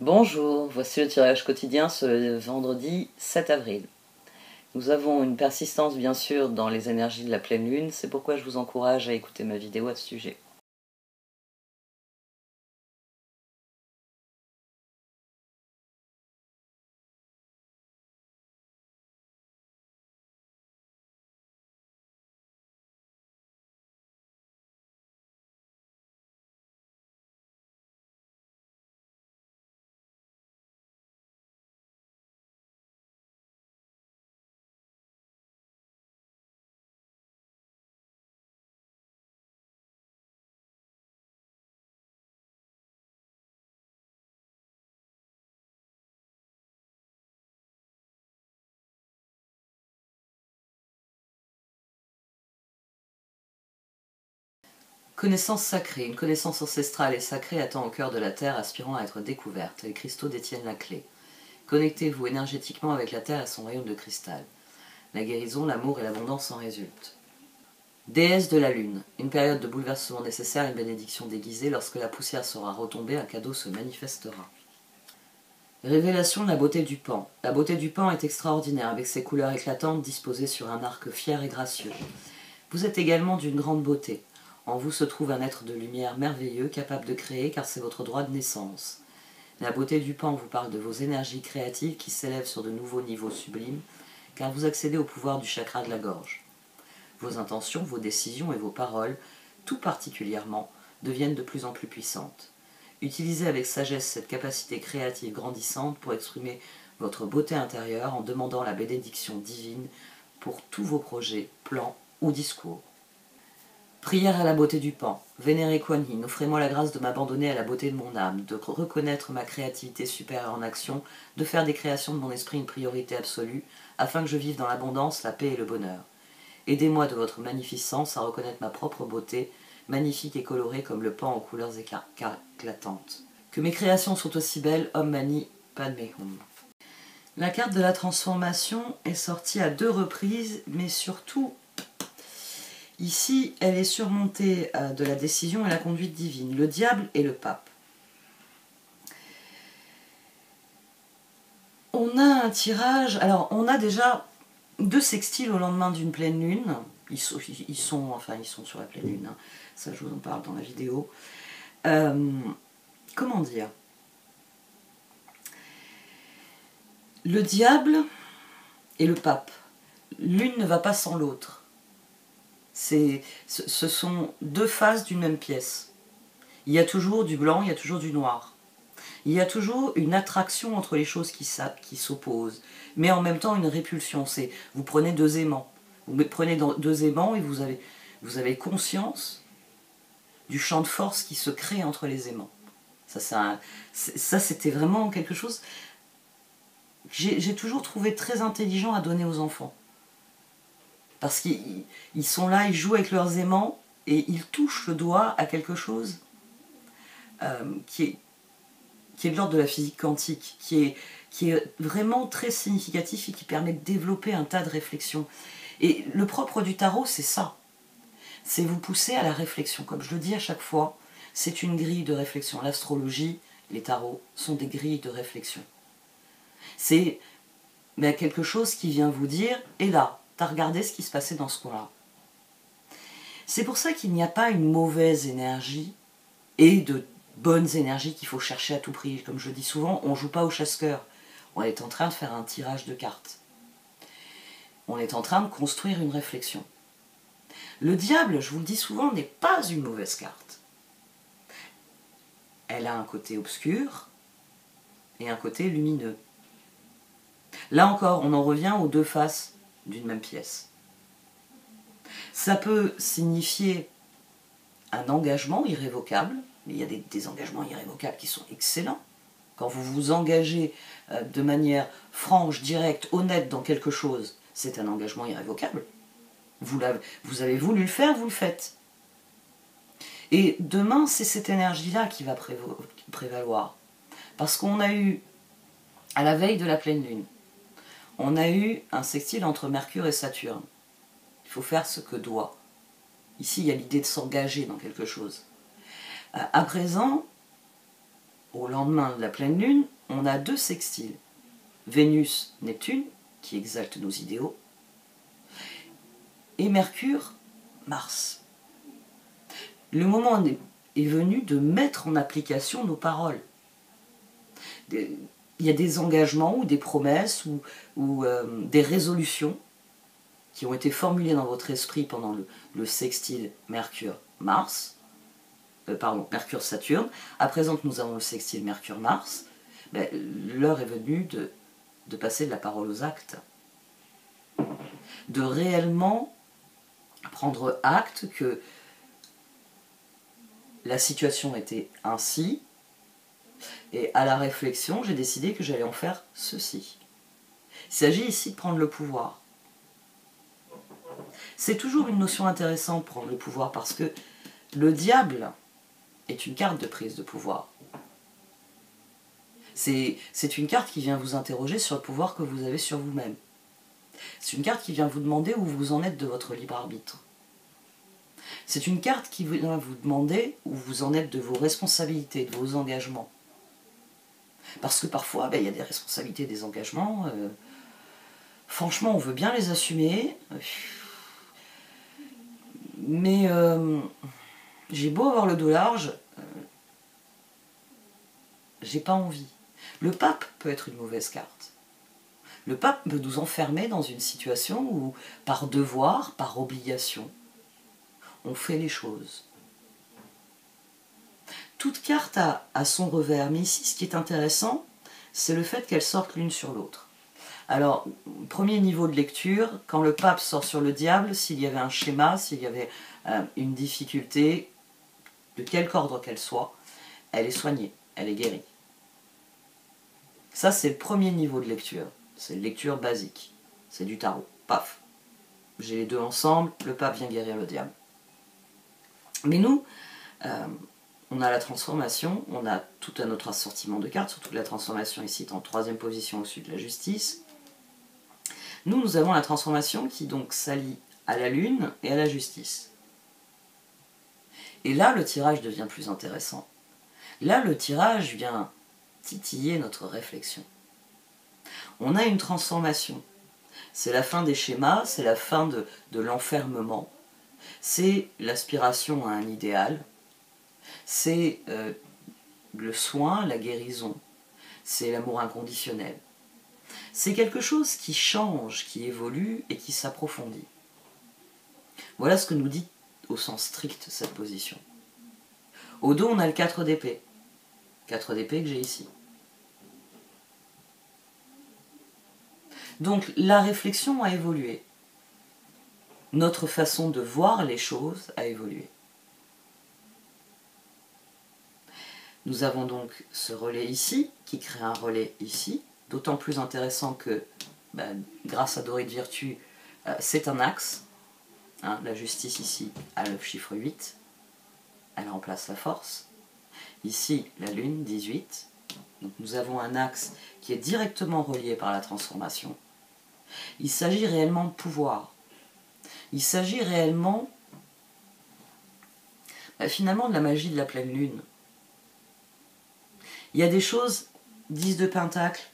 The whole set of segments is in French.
Bonjour, voici le tirage quotidien ce vendredi 7 avril. Nous avons une persistance bien sûr dans les énergies de la pleine lune, c'est pourquoi je vous encourage à écouter ma vidéo à ce sujet. Connaissance sacrée. Une connaissance ancestrale et sacrée attend au cœur de la Terre, aspirant à être découverte. Les cristaux détiennent la clé. Connectez-vous énergétiquement avec la Terre et son royaume de cristal. La guérison, l'amour et l'abondance en résultent. Déesse de la Lune. Une période de bouleversement nécessaire, une bénédiction déguisée. Lorsque la poussière sera retombée, un cadeau se manifestera. Révélation de la beauté du pan. La beauté du pan est extraordinaire, avec ses couleurs éclatantes disposées sur un arc fier et gracieux. Vous êtes également d'une grande beauté. En vous se trouve un être de lumière merveilleux, capable de créer, car c'est votre droit de naissance. La beauté du pan vous parle de vos énergies créatives qui s'élèvent sur de nouveaux niveaux sublimes, car vous accédez au pouvoir du chakra de la gorge. Vos intentions, vos décisions et vos paroles, tout particulièrement, deviennent de plus en plus puissantes. Utilisez avec sagesse cette capacité créative grandissante pour exprimer votre beauté intérieure en demandant la bénédiction divine pour tous vos projets, plans ou discours. Prière à la beauté du pan. Vénéré Kuan Yin, offrez-moi la grâce de m'abandonner à la beauté de mon âme, de reconnaître ma créativité supérieure en action, de faire des créations de mon esprit une priorité absolue, afin que je vive dans l'abondance, la paix et le bonheur. Aidez-moi de votre magnificence à reconnaître ma propre beauté, magnifique et colorée comme le pan aux couleurs éclatantes. Que mes créations soient aussi belles, Om Mani Padme Hum. La carte de la transformation est sortie à 2 reprises, mais surtout, ici, elle est surmontée de la décision et la conduite divine, le diable et le pape. On a un tirage, alors on a déjà 2 sextiles au lendemain d'une pleine lune. Ils sont sur la pleine lune, hein. Ça je vous en parle dans la vidéo. Comment dire? Le diable et le pape. L'une ne va pas sans l'autre. Ce sont 2 faces d'une même pièce. Il y a toujours du blanc, il y a toujours du noir. Il y a toujours une attraction entre les choses qui s'opposent, mais en même temps une répulsion. Vous prenez 2 aimants. Vous prenez 2 aimants et vous avez conscience du champ de force qui se crée entre les aimants. Ça c'était vraiment quelque chose que j'ai toujours trouvé très intelligent à donner aux enfants. Parce qu'ils sont là, ils jouent avec leurs aimants et ils touchent le doigt à quelque chose qui est de l'ordre de la physique quantique, qui est vraiment très significatif et qui permet de développer un tas de réflexions. Et le propre du tarot, c'est ça. C'est vous pousser à la réflexion. Comme je le dis à chaque fois, c'est une grille de réflexion. L'astrologie, les tarots sont des grilles de réflexion. C'est quelque chose qui vient vous dire, et là, t'as regardé ce qui se passait dans ce coin-là. C'est pour ça qu'il n'y a pas une mauvaise énergie et de bonnes énergies qu'il faut chercher à tout prix. Comme je le dis souvent, on ne joue pas au chasse-cœur. On est en train de faire un tirage de cartes. On est en train de construire une réflexion. Le diable, je vous le dis souvent, n'est pas une mauvaise carte. Elle a un côté obscur et un côté lumineux. Là encore, on en revient aux 2 faces d'une même pièce. Ça peut signifier un engagement irrévocable, mais il y a des engagements irrévocables qui sont excellents. Quand vous vous engagez de manière franche, directe, honnête dans quelque chose, c'est un engagement irrévocable. Vous avez voulu le faire, vous le faites. Et demain, c'est cette énergie-là qui va prévaloir. Parce qu'on a eu, à la veille de la pleine lune, on a eu un sextile entre Mercure et Saturne. Il faut faire ce que doit. Ici, il y a l'idée de s'engager dans quelque chose. À présent, au lendemain de la pleine lune, on a deux sextiles. Vénus, Neptune, qui exalte nos idéaux, et Mercure, Mars. Le moment est venu de mettre en application nos paroles. Il y a des engagements ou des promesses ou des résolutions qui ont été formulées dans votre esprit pendant le sextile Mercure-Mars, Mercure-Saturne. À présent que nous avons le sextile Mercure-Mars, ben, l'heure est venue de passer de la parole aux actes, de réellement prendre acte que la situation était ainsi, et à la réflexion, j'ai décidé que j'allais en faire ceci. Il s'agit ici de prendre le pouvoir. C'est toujours une notion intéressante, prendre le pouvoir, parce que le diable est une carte de prise de pouvoir. C'est une carte qui vient vous interroger sur le pouvoir que vous avez sur vous-même. C'est une carte qui vient vous demander où vous en êtes de votre libre arbitre. C'est une carte qui vient vous demander où vous en êtes de vos responsabilités, de vos engagements. Parce que parfois, il y a des responsabilités, des engagements. Franchement, on veut bien les assumer. Mais j'ai beau avoir le dos large, j'ai pas envie. Le pape peut être une mauvaise carte. Le pape peut nous enfermer dans une situation où, par devoir, par obligation, on fait les choses. Toute carte a son revers, mais ici, ce qui est intéressant, c'est le fait qu'elles sortent l'une sur l'autre. Alors, premier niveau de lecture, quand le pape sort sur le diable, s'il y avait un schéma, s'il y avait une difficulté, de quelque ordre qu'elle soit, elle est soignée, elle est guérie. Ça, c'est le premier niveau de lecture. C'est une lecture basique. C'est du tarot. Paf. J'ai les deux ensemble, le pape vient guérir le diable. Mais nous, on a la transformation, on a tout un autre assortiment de cartes, surtout la transformation ici est en troisième position au-dessus de la justice. Nous avons la transformation qui donc s'allie à la lune et à la justice. Et là, le tirage devient plus intéressant. Là, le tirage vient titiller notre réflexion. On a une transformation. C'est la fin des schémas, c'est la fin de l'enfermement. C'est l'aspiration à un idéal. C'est le soin, la guérison. C'est l'amour inconditionnel. C'est quelque chose qui change, qui évolue et qui s'approfondit. Voilà ce que nous dit au sens strict cette position. Au dos, on a le 4 d'épée. 4 d'épée que j'ai ici. Donc la réflexion a évolué. Notre façon de voir les choses a évolué. Nous avons donc ce relais ici, qui crée un relais ici, d'autant plus intéressant que, grâce à Dorée de Virtue, c'est un axe. Hein, la justice ici a le chiffre 8, elle remplace la force. Ici, la lune, 18. Donc nous avons un axe qui est directement relié par la transformation. Il s'agit réellement de pouvoir. Il s'agit réellement, finalement, de la magie de la pleine lune. Il y a des choses, 10 de Pentacle,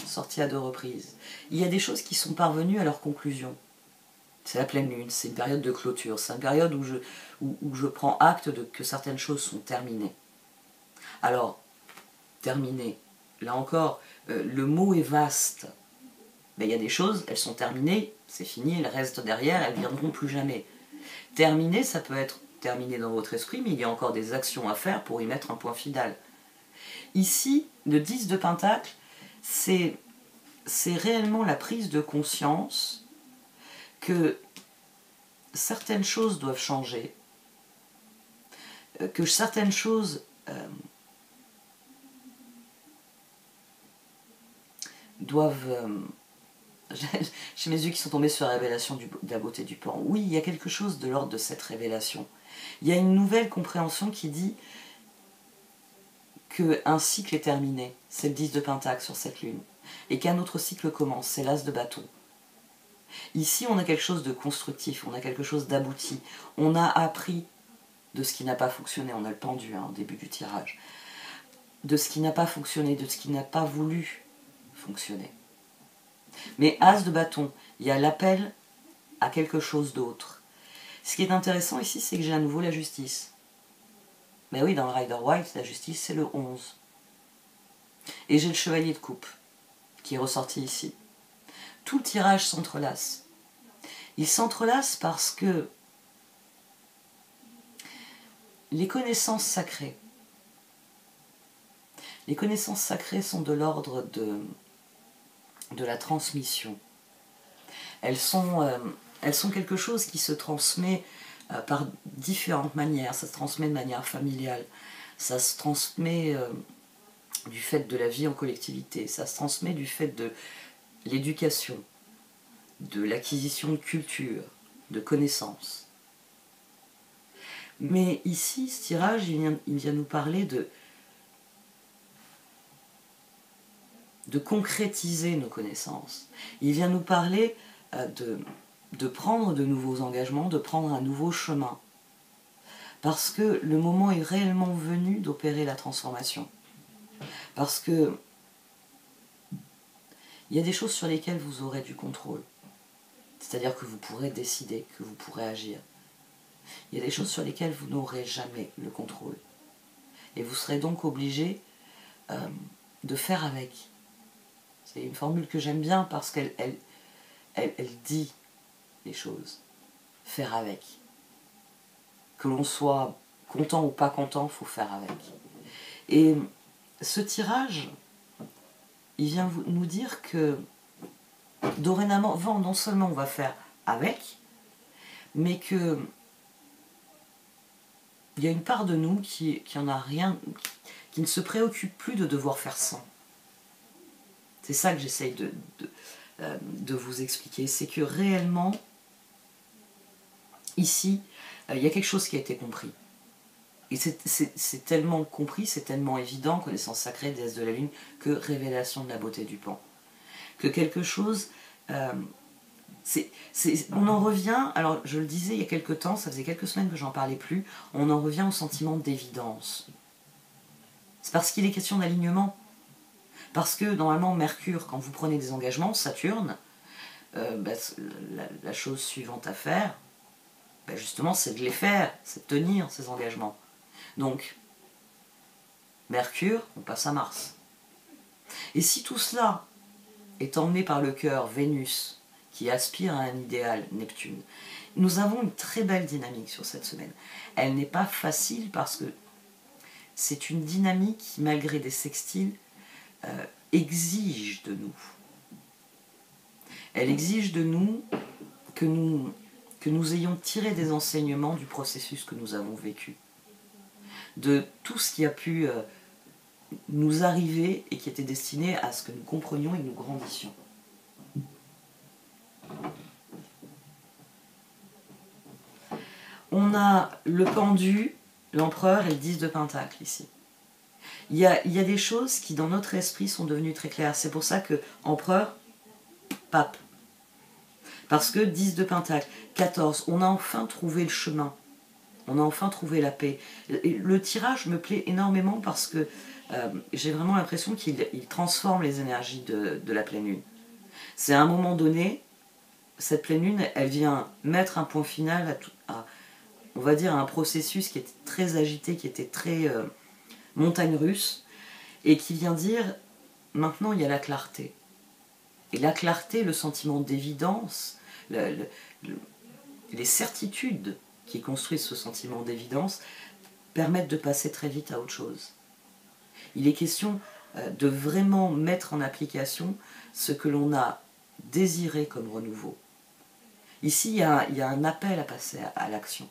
sorties à 2 reprises. Il y a des choses qui sont parvenues à leur conclusion. C'est la pleine lune, c'est une période de clôture, c'est une période où je prends acte que certaines choses sont terminées. Alors, terminées, là encore, le mot est vaste. Mais il y a des choses, elles sont terminées, c'est fini, elles restent derrière, elles ne viendront plus jamais. Terminé, ça peut être terminé dans votre esprit, mais il y a encore des actions à faire pour y mettre un point final. Ici, le 10 de Pentacle, c'est réellement la prise de conscience que certaines choses doivent changer, que certaines choses doivent... J'ai mes yeux qui sont tombés sur la révélation de la beauté du pan. Oui, il y a quelque chose de l'ordre de cette révélation. Il y a une nouvelle compréhension qui dit qu'un cycle est terminé, c'est le 10 de Pentacle sur cette lune, et qu'un autre cycle commence, c'est l'As de bâton. Ici, on a quelque chose de constructif, on a quelque chose d'abouti, on a appris de ce qui n'a pas fonctionné, on a le pendu au début du tirage. de ce qui n'a pas fonctionné, de ce qui n'a pas voulu fonctionner. Mais As de bâton, il y a l'appel à quelque chose d'autre. Ce qui est intéressant ici, c'est que j'ai à nouveau la justice. Mais oui, dans le Rider-Waite, la justice, c'est le 11. Et j'ai le chevalier de coupe, qui est ressorti ici. Tout le tirage s'entrelace. Il s'entrelace parce que les connaissances sacrées sont de l'ordre de la transmission. Elles sont quelque chose qui se transmet par différentes manières. Ça se transmet de manière familiale, ça se transmet du fait de la vie en collectivité, ça se transmet du fait de l'éducation, de l'acquisition de culture, de connaissances. Mais ici, ce tirage, il vient nous parler de concrétiser nos connaissances. Il vient nous parler de prendre de nouveaux engagements, de prendre un nouveau chemin. Parce que le moment est réellement venu d'opérer la transformation. Parce que il y a des choses sur lesquelles vous aurez du contrôle. C'est-à-dire que vous pourrez décider, que vous pourrez agir. Il y a des choses sur lesquelles vous n'aurez jamais le contrôle. Et vous serez donc obligé de faire avec. C'est une formule que j'aime bien parce qu'elle dit les choses. Faire avec. Que l'on soit content ou pas content, il faut faire avec. Et ce tirage, il vient nous dire que dorénavant, non seulement on va faire avec, mais que il y a une part de nous qui en a rien, qui ne se préoccupe plus de devoir faire sans. C'est ça que j'essaye de vous expliquer. C'est que réellement, ici, il y a quelque chose qui a été compris. Et c'est tellement compris, c'est tellement évident, connaissance sacrée, déesse de la lune, que révélation de la beauté du pan. Que quelque chose... on en revient, alors je le disais il y a quelque temps, ça faisait quelques semaines que j'en parlais plus, on en revient au sentiment d'évidence. C'est parce qu'il est question d'alignement. Parce que normalement Mercure, quand vous prenez des engagements, Saturne, la chose suivante à faire, justement c'est de les faire, c'est de tenir ces engagements. Donc, Mercure, on passe à Mars. Et si tout cela est emmené par le cœur, Vénus, qui aspire à un idéal, Neptune, nous avons une très belle dynamique sur cette semaine. Elle n'est pas facile parce que c'est une dynamique qui, malgré des sextiles, exige de nous. Elle exige de nous que nous ayons tiré des enseignements du processus que nous avons vécu. De tout ce qui a pu nous arriver et qui était destiné à ce que nous comprenions et que nous grandissions. On a le pendu, l'empereur et le 10 de pentacle ici. Il y a des choses qui dans notre esprit sont devenues très claires. C'est pour ça que empereur, pape. Parce que 10 de pentacle, 14, on a enfin trouvé le chemin. On a enfin trouvé la paix. Le tirage me plaît énormément parce que j'ai vraiment l'impression qu'il transforme les énergies de la pleine lune. C'est à un moment donné, cette pleine lune, elle vient mettre un point final on va dire, à un processus qui était très agité, qui était très montagne russe, et qui vient dire, maintenant il y a la clarté. Et la clarté, le sentiment d'évidence, les certitudes qui construisent ce sentiment d'évidence, permettent de passer très vite à autre chose. Il est question de vraiment mettre en application ce que l'on a désiré comme renouveau. Ici, il y a un appel à passer à l'action.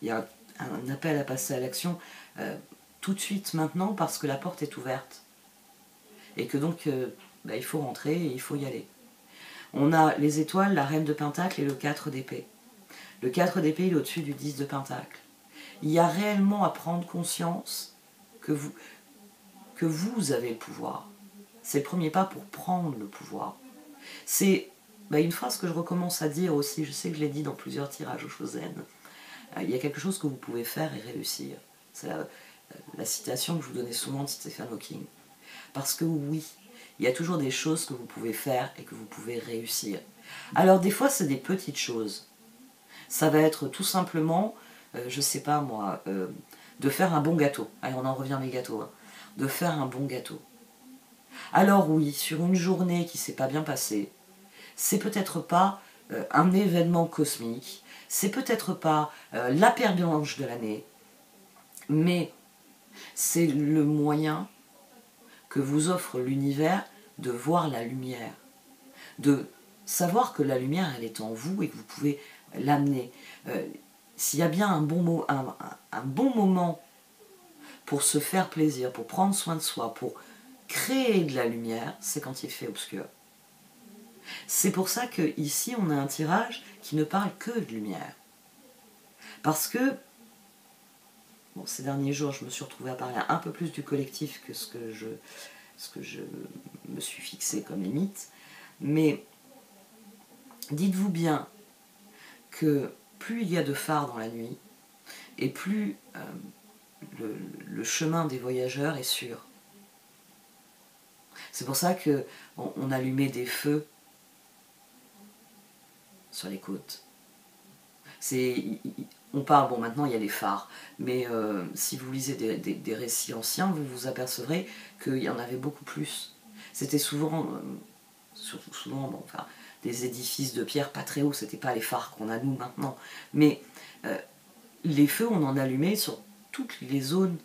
Il y a un appel à passer à l'action tout de suite, maintenant, parce que la porte est ouverte. Et que donc, il faut rentrer et il faut y aller. On a les étoiles, la reine de pentacle et le 4 d'épée. Le 4 d'épée, il est au-dessus du 10 de pentacle. Il y a réellement à prendre conscience que vous avez le pouvoir. C'est le premier pas pour prendre le pouvoir. C'est une phrase que je recommence à dire aussi, je sais que je l'ai dit dans plusieurs tirages aux Shosen. Il y a quelque chose que vous pouvez faire et réussir. la citation que je vous donnais souvent de Stephen Hawking. Parce que oui, il y a toujours des choses que vous pouvez faire et que vous pouvez réussir. Alors des fois, c'est des petites choses. Ça va être tout simplement, je sais pas moi, de faire un bon gâteau. Allez, on en revient à mes gâteaux. Hein. De faire un bon gâteau. Alors oui, sur une journée qui s'est pas bien passée, c'est peut-être pas un événement cosmique, c'est peut-être pas la paire blanche de l'année, mais c'est le moyen que vous offre l'univers de voir la lumière, de savoir que la lumière, elle est en vous et que vous pouvez l'amener. S'il y a bien un bon moment pour se faire plaisir, pour prendre soin de soi, pour créer de la lumière, c'est quand il fait obscur. C'est pour ça qu'ici, on a un tirage qui ne parle que de lumière. Parce que, bon, ces derniers jours, je me suis retrouvée à parler un peu plus du collectif que ce que je me suis fixé comme limite. Mais dites-vous bien que plus il y a de phares dans la nuit, et plus le chemin des voyageurs est sûr. C'est pour ça qu'on allumait des feux sur les côtes. On parle, bon maintenant il y a les phares, mais si vous lisez des récits anciens, vous vous apercevrez qu'il y en avait beaucoup plus. C'était souvent, bon, enfin, des édifices de pierre pas très hauts, c'était pas les phares qu'on a nous maintenant, mais les feux on en allumait sur toutes les zones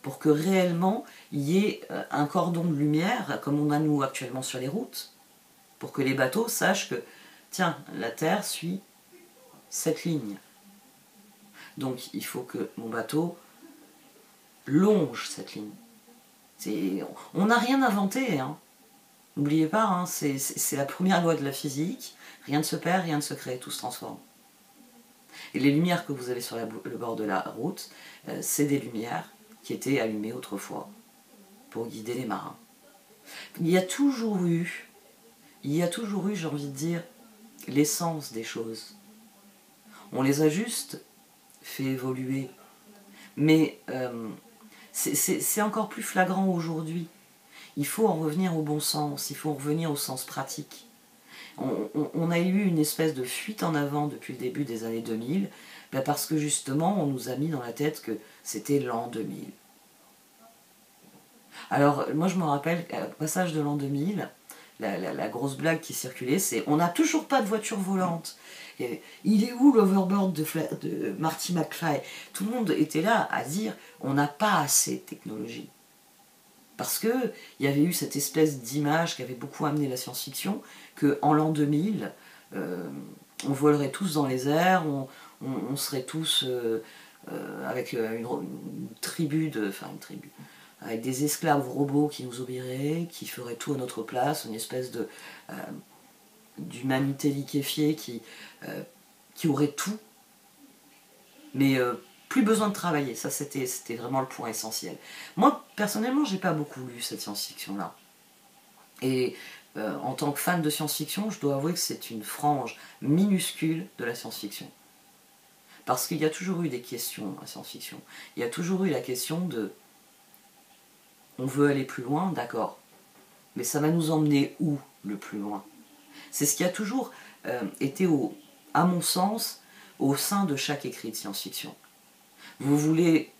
pour que réellement il y ait un cordon de lumière comme on a nous actuellement sur les routes, pour que les bateaux sachent que tiens, la Terre suit cette ligne. Donc il faut que mon bateau longe cette ligne. On n'a rien inventé, hein. N'oubliez pas, hein, c'est la première loi de la physique, rien ne se perd, rien ne se crée, tout se transforme. Et les lumières que vous avez sur le bord de la route, c'est des lumières qui étaient allumées autrefois pour guider les marins. Il y a toujours eu, j'ai envie de dire, l'essence des choses. On les a juste fait évoluer. Mais c'est encore plus flagrant aujourd'hui. Il faut en revenir au bon sens, il faut en revenir au sens pratique. On a eu une espèce de fuite en avant depuis le début des années 2000, parce que justement on nous a mis dans la tête que c'était l'an 2000. Alors moi je me rappelle, au passage de l'an 2000, la grosse blague qui circulait, c'est on n'a toujours pas de voiture volante. Et, il est où l'overboard de Marty McFly? Tout le monde était là à dire on n'a pas assez de technologie. Parce qu'il y avait eu cette espèce d'image qui avait beaucoup amené la science-fiction, qu'en l'an 2000, on volerait tous dans les airs, on serait tous avec une tribu, avec des esclaves robots qui nous obéiraient, qui feraient tout à notre place, une espèce d'humanité liquéfiée qui aurait tout, mais plus besoin de travailler. Ça, c'était vraiment le point essentiel. Moi, personnellement, j'ai pas beaucoup lu cette science-fiction-là. Et en tant que fan de science-fiction, je dois avouer que c'est une frange minuscule de la science-fiction. Parce qu'il y a toujours eu des questions à science-fiction. Il y a toujours eu la question de on veut aller plus loin, d'accord. Mais ça va nous emmener où, le plus loin? C'est ce qui a toujours été, à mon sens, au sein de chaque écrit de science-fiction. Vous voulez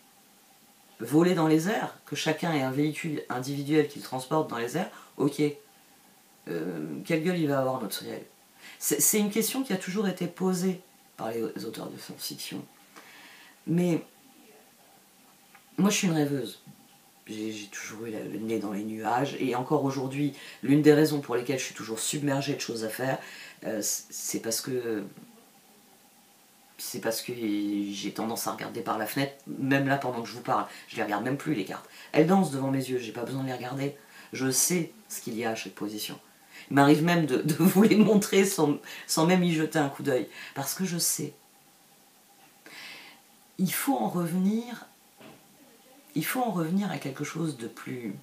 voler dans les airs, que chacun ait un véhicule individuel qui le transporte dans les airs, ok. Quelle gueule il va avoir notre ciel? C'est une question qui a toujours été posée par les auteurs de science-fiction. Mais moi je suis une rêveuse. J'ai toujours eu le nez dans les nuages, et encore aujourd'hui, l'une des raisons pour lesquelles je suis toujours submergée de choses à faire, c'est parce que j'ai tendance à regarder par la fenêtre, même là pendant que je vous parle, je les regarde même plus les cartes. Elles dansent devant mes yeux, j'ai pas besoin de les regarder, je sais ce qu'il y a à chaque position. Il m'arrive même de vous les montrer sans même y jeter un coup d'œil, parce que je sais. Il faut en revenir à quelque chose de plus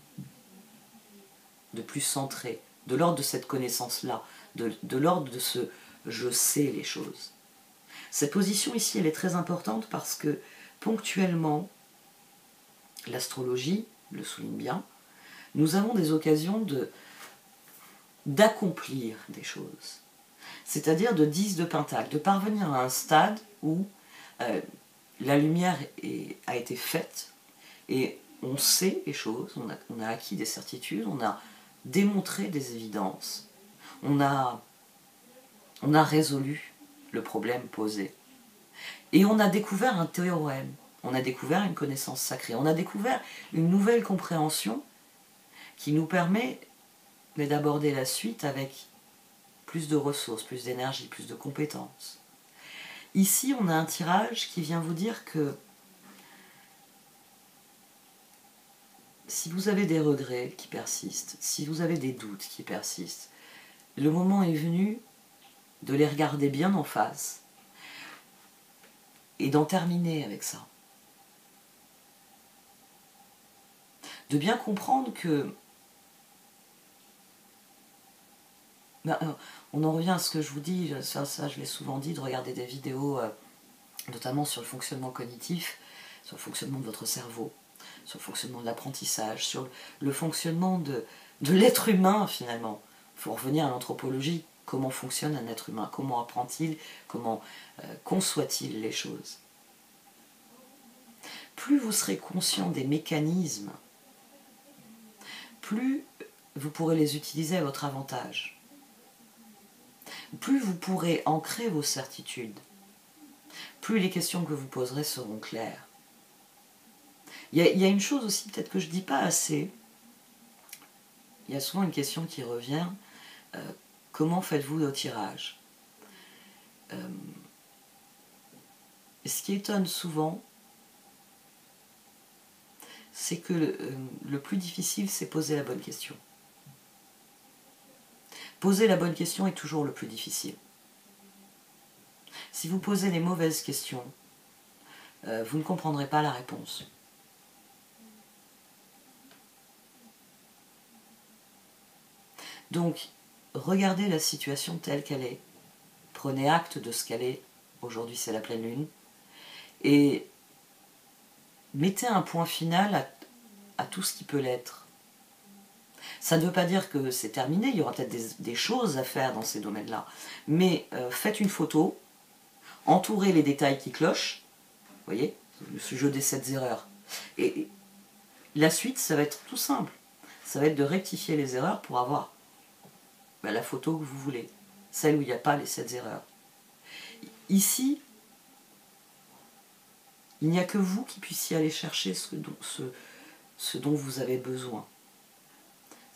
centré, de l'ordre de cette connaissance-là, de l'ordre de ce « je sais les choses ». Cette position ici, elle est très importante parce que, ponctuellement, l'astrologie le souligne bien, nous avons des occasions d'accomplir des choses. C'est-à-dire de 10 de pentacle, de parvenir à un stade où la lumière a été faite et on sait les choses, on a acquis des certitudes, on a démontré des évidences, on a résolu le problème posé. Et on a découvert un théorème, on a découvert une connaissance sacrée, on a découvert une nouvelle compréhension qui nous permet d'aborder la suite avec plus de ressources, plus d'énergie, plus de compétences. Ici, on a un tirage qui vient vous dire que si vous avez des regrets qui persistent, si vous avez des doutes qui persistent, le moment est venu de les regarder bien en face et d'en terminer avec ça. De bien comprendre que on en revient à ce que je vous dis, ça je l'ai souvent dit, de regarder des vidéos, notamment sur le fonctionnement cognitif, sur le fonctionnement de votre cerveau, sur le fonctionnement de l'apprentissage, sur le fonctionnement de l'être humain finalement. Il faut revenir à l'anthropologie, comment fonctionne un être humain, comment apprend-il, comment conçoit-il les choses. Plus vous serez conscient des mécanismes, plus vous pourrez les utiliser à votre avantage. Plus vous pourrez ancrer vos certitudes, plus les questions que vous poserez seront claires. Il y a une chose aussi peut-être que je ne dis pas assez, il y a souvent une question qui revient, comment faites-vous vos tirages? Ce qui étonne souvent, c'est que le plus difficile, c'est poser la bonne question. Poser la bonne question est toujours le plus difficile. Si vous posez les mauvaises questions, vous ne comprendrez pas la réponse. Donc, regardez la situation telle qu'elle est. Prenez acte de ce qu'elle est. Aujourd'hui, c'est la pleine lune. Et mettez un point final à tout ce qui peut l'être. Ça ne veut pas dire que c'est terminé, il y aura peut-être des choses à faire dans ces domaines-là. Mais faites une photo, entourez les détails qui clochent, vous voyez, ce jeu des 7 erreurs. Et la suite, ça va être tout simple. Ça va être de rectifier les erreurs pour avoir la photo que vous voulez, celle où il n'y a pas les 7 erreurs. Ici, il n'y a que vous qui puissiez aller chercher ce dont vous avez besoin.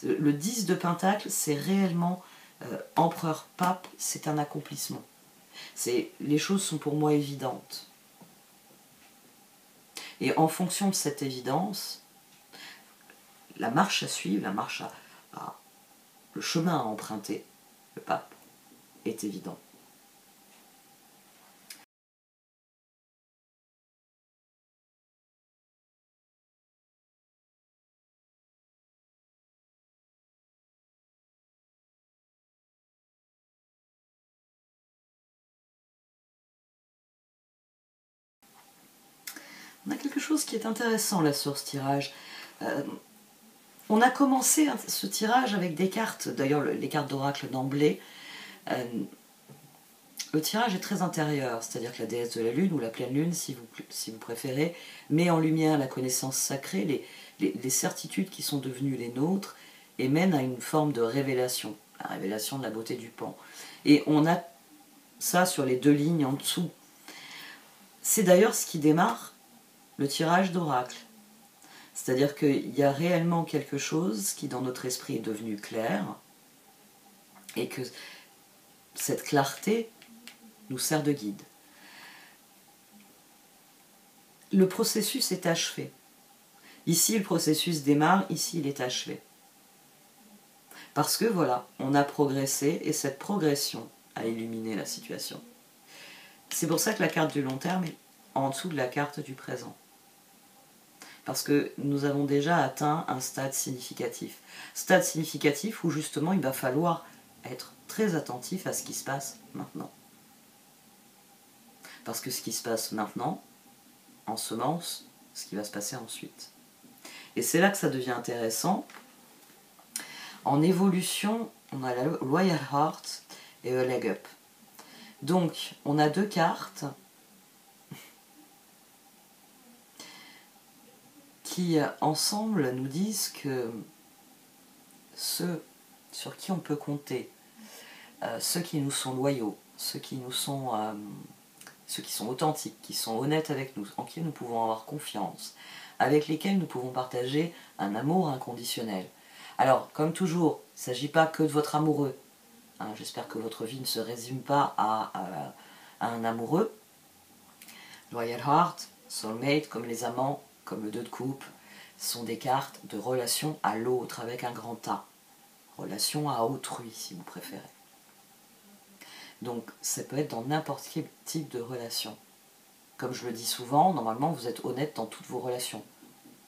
Le 10 de Pentacle, c'est réellement empereur-pape, c'est un accomplissement. Les choses sont pour moi évidentes. Et en fonction de cette évidence, la marche à suivre, le chemin à emprunter, le pape, est évident. On a quelque chose qui est intéressant là sur ce tirage. On a commencé ce tirage avec des cartes, d'ailleurs les cartes d'oracle d'emblée. Le tirage est très intérieur, c'est-à-dire que la déesse de la lune, ou la pleine lune si vous préférez, met en lumière la connaissance sacrée, les certitudes qui sont devenues les nôtres, et mène à une forme de révélation, la révélation de la beauté du pan. Et on a ça sur les 2 lignes en dessous. C'est d'ailleurs ce qui démarre le tirage d'oracle. C'est-à-dire qu'il y a réellement quelque chose qui dans notre esprit est devenu clair, et que cette clarté nous sert de guide. Le processus est achevé. Ici, le processus démarre, ici, il est achevé. Parce que voilà, on a progressé, et cette progression a illuminé la situation. C'est pour ça que la carte du long terme est en dessous de la carte du présent. Parce que nous avons déjà atteint un stade significatif. Stade significatif où justement il va falloir être très attentif à ce qui se passe maintenant. Parce que ce qui se passe maintenant ensemence ce qui va se passer ensuite. Et c'est là que ça devient intéressant. En évolution, on a la Royal Heart et a Leg Up. Donc, on a deux cartes qui, ensemble, nous disent que ceux sur qui on peut compter, ceux qui nous sont loyaux, ceux qui sont authentiques, qui sont honnêtes avec nous, en qui nous pouvons avoir confiance, avec lesquels nous pouvons partager un amour inconditionnel. Alors, comme toujours, il ne s'agit pas que de votre amoureux. Hein, j'espère que votre vie ne se résume pas à un amoureux. Royal Heart, Soulmate, comme les amants, comme le 2 de coupe, sont des cartes de relation à l'autre avec un grand A. Relation à autrui, si vous préférez. Donc, ça peut être dans n'importe quel type de relation. Comme je le dis souvent, normalement, vous êtes honnête dans toutes vos relations.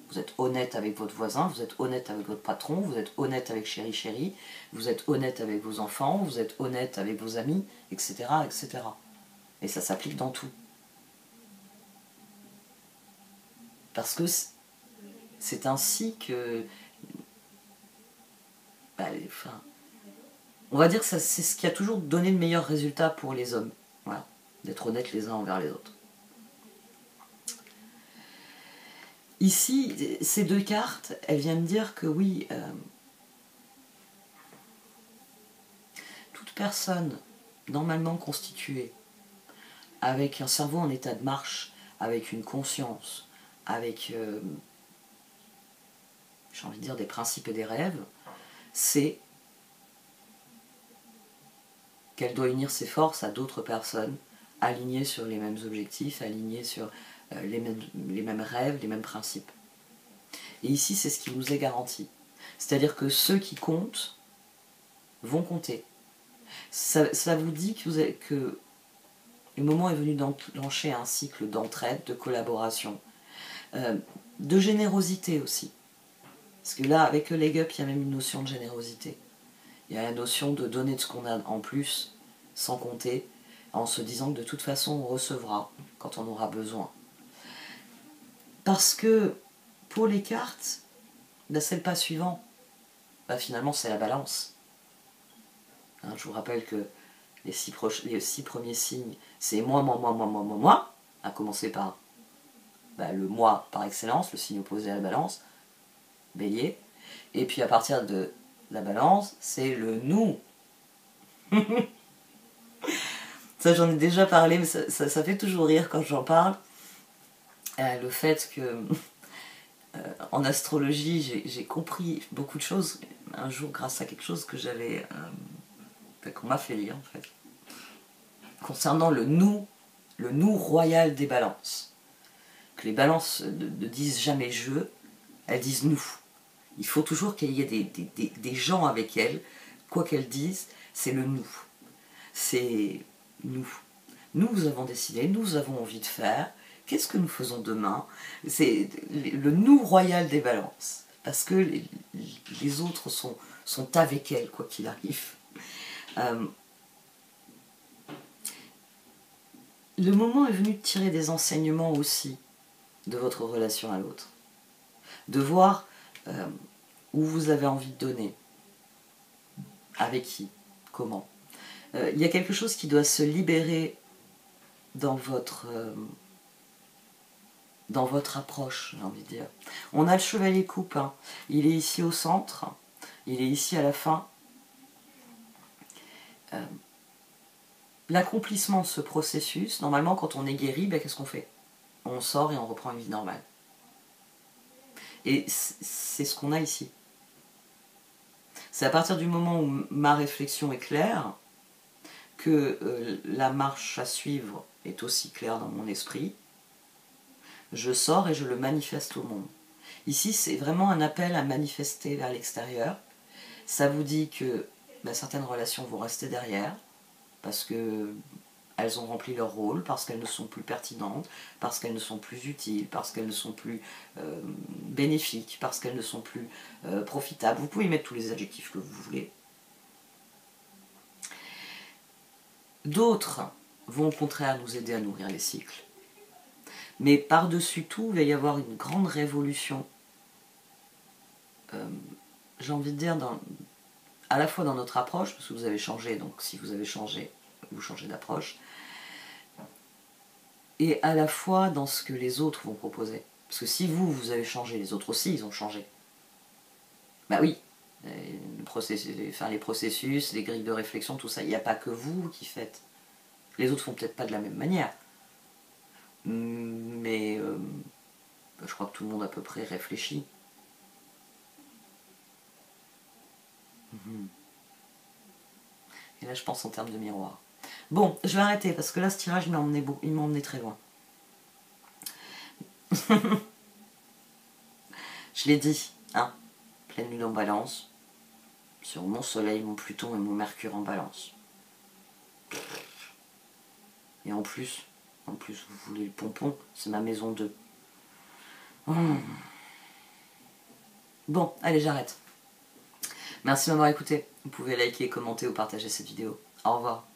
Vous êtes honnête avec votre voisin, vous êtes honnête avec votre patron, vous êtes honnête avec chéri, vous êtes honnête avec vos enfants, vous êtes honnête avec vos amis, etc. etc. Et ça s'applique dans tout. Parce que c'est ainsi que... on va dire que c'est ce qui a toujours donné le meilleur résultat pour les hommes. Voilà, d'être honnêtes les uns envers les autres. Ici, ces deux cartes, elles viennent dire que oui, toute personne normalement constituée, avec un cerveau en état de marche, avec une conscience, avec, j'ai envie de dire, des principes et des rêves, c'est qu'elle doit unir ses forces à d'autres personnes, alignées sur les mêmes objectifs, alignées sur les mêmes rêves, les mêmes principes. Et ici, c'est ce qui nous est garanti. C'est-à-dire que ceux qui comptent vont compter. Ça vous dit que le moment est venu d'enclencher un cycle d'entraide, de collaboration, de générosité aussi. Parce que là, avec le leg up, il y a même une notion de générosité. Il y a la notion de donner de ce qu'on a en plus, sans compter, en se disant que de toute façon, on recevra quand on aura besoin. Parce que, pour les cartes, c'est le pas suivant. Finalement, c'est la balance. Hein, je vous rappelle que les 6 premiers signes, c'est moi, à commencer par le moi par excellence, le signe opposé à la balance, bélier. Et puis à partir de la balance, c'est le nous. Ça, j'en ai déjà parlé, mais ça fait toujours rire quand j'en parle. Le fait que en astrologie, j'ai compris beaucoup de choses un jour grâce à quelque chose que j'avais... qu'on m'a fait lire en fait. Concernant le nous royal des balances. Que les balances ne disent jamais je, elles disent nous. Il faut toujours qu'il y ait des gens avec elles, quoi qu'elles disent, c'est le nous. C'est nous. Nous avons décidé, nous avons envie de faire, qu'est-ce que nous faisons demain? C'est le nous royal des balances. Parce que les autres sont avec elles, quoi qu'il arrive. Le moment est venu de tirer des enseignements aussi de votre relation à l'autre. De voir où vous avez envie de donner, avec qui, comment. Il y a quelque chose qui doit se libérer dans votre approche, j'ai envie de dire. On a le chevalier coupe, hein. Il est ici au centre, il est ici à la fin. L'accomplissement de ce processus, normalement quand on est guéri, qu'est-ce qu'on fait? On sort et on reprend une vie normale. Et c'est ce qu'on a ici. C'est à partir du moment où ma réflexion est claire, que la marche à suivre est aussi claire dans mon esprit, je sors et je le manifeste au monde. Ici, c'est vraiment un appel à manifester vers l'extérieur. Ça vous dit que certaines relations vont rester derrière, parce qu'elles ont rempli leur rôle, parce qu'elles ne sont plus pertinentes, parce qu'elles ne sont plus utiles, parce qu'elles ne sont plus bénéfiques, parce qu'elles ne sont plus profitables. Vous pouvez y mettre tous les adjectifs que vous voulez. D'autres vont au contraire nous aider à nourrir les cycles. Mais par-dessus tout, il va y avoir une grande révolution j'ai envie de dire, à la fois dans notre approche, parce que vous avez changé, donc si vous avez changé, vous changez d'approche, et à la fois dans ce que les autres vont proposer. Parce que si vous avez changé, les autres aussi, ils ont changé. Bah oui, les processus, les grilles de réflexion, tout ça, il n'y a pas que vous qui faites. Les autres font peut-être pas de la même manière. Mais je crois que tout le monde à peu près réfléchit. Et là, je pense en termes de miroir. Bon, je vais arrêter parce que là, ce tirage, il m'a emmené très loin. Je l'ai dit, hein, pleine lune en balance, sur mon soleil, mon Pluton et mon Mercure en balance. Et en plus, vous voulez le pompon, c'est ma maison 2. Bon, allez, j'arrête. Merci de m'avoir écouté. Vous pouvez liker, commenter ou partager cette vidéo. Au revoir.